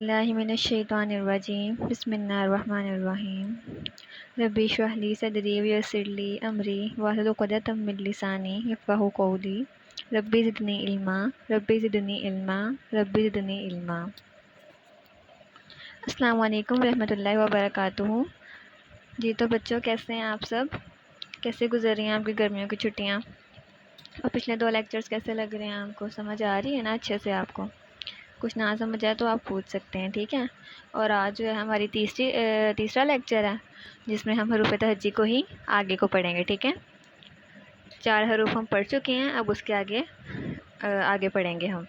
اللہ من الشیطان الرجیم بسم اللہ الرحمن الرحیم ربی اشرح لی صدری ویسر لی امری واحلل عقدۃ من لسانی یفقہوا قولی ربی زدنی علما ربی زدنی علما ربی زدنی علما۔ السلام علیکم ورحمۃ اللہ وبرکاتہ۔ جی تو بچوں، کیسے ہیں آپ سب؟ کیسے گزر رہی ہیں آپ کی گرمیوں کی چھٹیاں؟ اور پچھلے 2 لیکچرز کیسے لگ رہے ہیں آپ کو؟ سمجھ آ رہی ہے نا اچھے سے؟ آپ کو کچھ نہ سمجھ آئے تو آپ پوچھ سکتے ہیں، ٹھیک ہے؟ اور آج جو ہے ہماری تیسرا لیکچر ہے جس میں ہم حروف تہجی کو ہی آگے کو پڑھیں گے، ٹھیک ہے؟ 4 حروف ہم پڑھ چکے ہیں، اب اس کے آگے پڑھیں گے ہم۔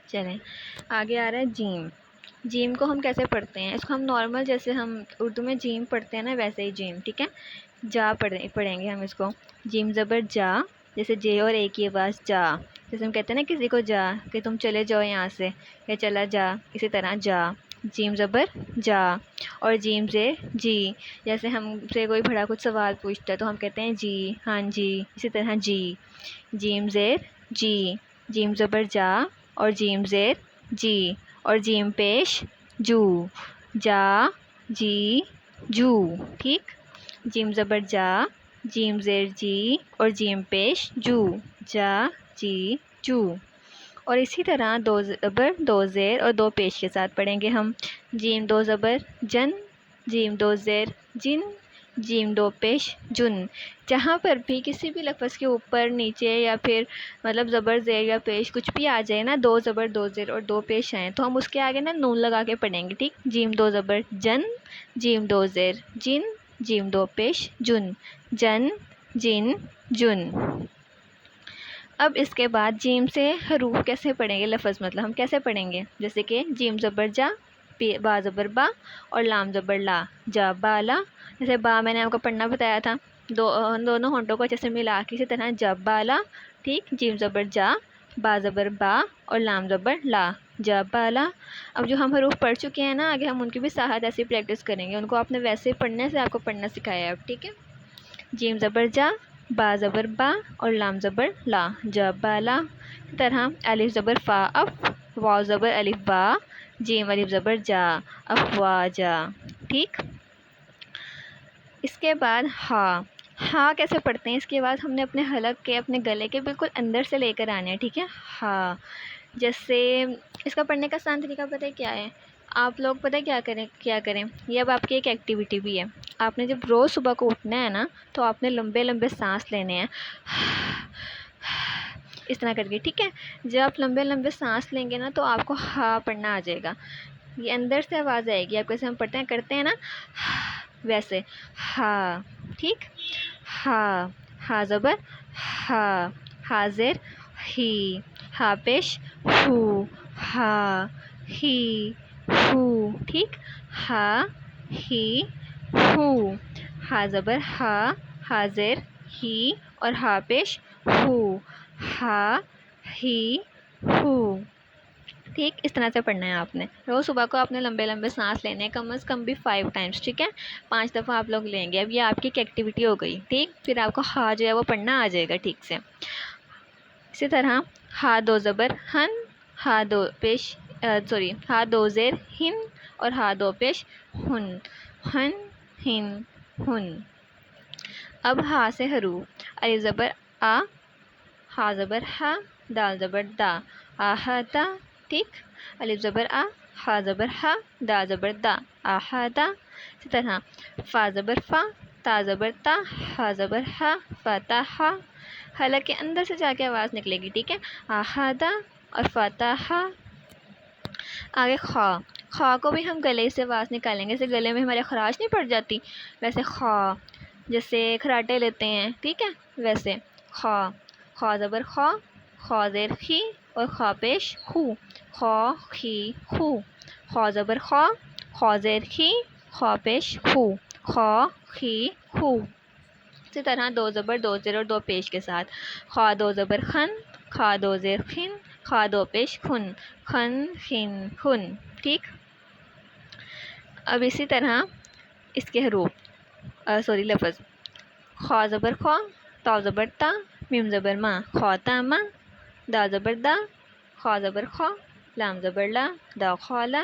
چلیں، آگے آ رہا ہے جیم۔ جیم کو ہم کیسے پڑھتے ہیں؟ اس کو ہم نارمل جیسے ہم اردو میں جیم پڑھتے ہیں نا، ویسے ہی جیم، ٹھیک ہے؟ جا پڑھیں گے ہم اس کو۔ جیم زبر جا، جیسے جے اور اے کی آواز جا، جیسے ہم کہتے ہیں نا کسی کو جا کہ تم چلے جاؤ یہاں سے، یا چلا جا، اسی طرح جا۔ جیم زبر جا۔ اور جیم زیر جی، جیسے ہم سے کوئی بڑا کچھ سوال پوچھتا ہے تو ہم کہتے ہیں جی، ہاں جی، اسی طرح جی۔ جیم زیر جی، جیم زبر جا اور جیم زیر جی، اور جیم پیش جو، جا جی جو، ٹھیک؟ جیم زبر جا، جیم زیر جی اور جیم پیش جو، جا جی جو۔ اور اسی طرح 2 زبر 2 زیر اور 2 پیش کے ساتھ پڑھیں گے ہم۔ جیم 2 زبر جن، جیم 2 زیر جن، جیم 2 پیش جن۔ جہاں پر بھی کسی بھی لفظ کے اوپر، نیچے، یا پھر مطلب زبر زیر یا پیش کچھ بھی آ جائے نا، 2 زبر 2 زیر اور 2 پیش آئیں، تو ہم اس کے آگے نا نون لگا کے پڑھیں گے، ٹھیک؟ جیم 2 زبر جن، جیم 2 زیر جن، جیم 2 پیش جن، جن جن جن۔ اب اس کے بعد جیم سے حروف کیسے پڑھیں گے؟ لفظ مطلب ہم کیسے پڑھیں گے؟ جیسے کہ جیم زبر جا، با زبر با اور لام زبر لا، جا بالا۔ جیسے با میں نے آپ کو پڑھنا بتایا تھا، دونوں ہونٹوں کو اچھے سے ملا کے، اسی طرح جا بالا، ٹھیک؟ جیم زبر جا، با زبر با اور لام زبر لا، جا بالا۔ اب جو ہم حروف پڑھ چکے ہیں نا، آگے ہم ان کی بھی ساتھ ایسی پریکٹس کریں گے، ان کو آپ نے ویسے پڑھنے سے آپ کو پڑھنا سکھایا ہے اب، ٹھیک ہے؟ جیم زبر جا، با زبر با اور لام زبر لا، جا بالا۔ اسی طرح الف زبر فا اف، واو زبر الف با، جیم الف زبر جا، افواجا، ٹھیک؟ اس کے بعد ہا۔ ہا کیسے پڑھتے ہیں؟ اس کے بعد ہم نے اپنے حلق کے، اپنے گلے کے بالکل اندر سے لے کر آنے ہیں، ٹھیک ہے؟ ہا۔ جیسے اس کا پڑھنے کا آسان طریقہ پتہ ہے کیا ہے؟ آپ لوگ پتہ کیا کریں؟ یہ اب آپ کی ایک ایکٹیویٹی بھی ہے۔ آپ نے جب روز صبح کو اٹھنا ہے نا، تو آپ نے لمبے لمبے سانس لینے ہیں، اس طرح کر کے، ٹھیک ہے؟ جب آپ لمبے لمبے سانس لیں گے نا، تو آپ کو ہا پڑھنا آ جائے گا، یہ اندر سے آواز آئے گی، آپ کیسے ہم کرتے ہیں نا ویسے، ہا، ٹھیک؟ ہا، ہا زبر ہا، حاضر ہی، ہا پیش ہو، ہا ہی ہو، ٹھیک؟ ہا ہی ہو۔ ہا زبر ہا، حاضر ہی اور ہا پیش ہو، ہا ہی ہو، ٹھیک؟ اس طرح سے پڑھنا ہے آپ نے۔ روز صبح کو آپ نے لمبے لمبے سانس لینے ہیں، کم از کم بھی 5 ٹائمز، ٹھیک ہے؟ 5 دفعہ آپ لوگ لیں گے۔ اب یہ آپ کی ایک ایکٹیویٹی ہو گئی، ٹھیک؟ پھر آپ کو ہا جو ہے وہ پڑھنا آ جائے گا ٹھیک سے۔ اسی طرح ہا 2 زبر ہن، ہا 2 پیش ہا 2 زیر ہن اور ہا 2 پیش ہن، ہن ہن ہن۔ اب ہا سے حروف، الف زبر آ، ہا زبر ہا، دال زبر دا، آہاتا، ٹھیک؟ الف زبر آ، ہا زبر ہا، دا زبر دا، آہاتا۔ اسی طرح فا زبر فا، تا زبر تا، ہا زبر ہا، فاتحا۔ حلق کے اندر سے جا کے آواز نکلے گی، ٹھیک ہے؟ آہاتا اور فاتحا۔ آگے خا۔ خا کو بھی ہم گلے سے آواز نکالیں گے، جیسے گلے میں ہمارے خراش نہیں پڑ جاتی، ویسے خا، جیسے کھراٹے لیتے ہیں، ٹھیک ہے؟ ویسے خا۔ خا زبر خا، خا زیر خی اور خا پیش خو، خا خی خو۔ خا زبر خا، خا زیر خی، خا پیش خو، خا خی خو۔ اسی طرح 2 زبر 2 زیر اور 2 پیش کے ساتھ، خا 2 زبر خن، خا 2 زیر خن، خا 2 پیش خن، خن خن خن، ٹھیک؟ اب اسی طرح اس کے حروف لفظ، خا زبر خا، تا زبر تا، میم زبر ما، خاتمہ، دا زبر دا، خا زبر خا، لام زبر لا، دا خالا،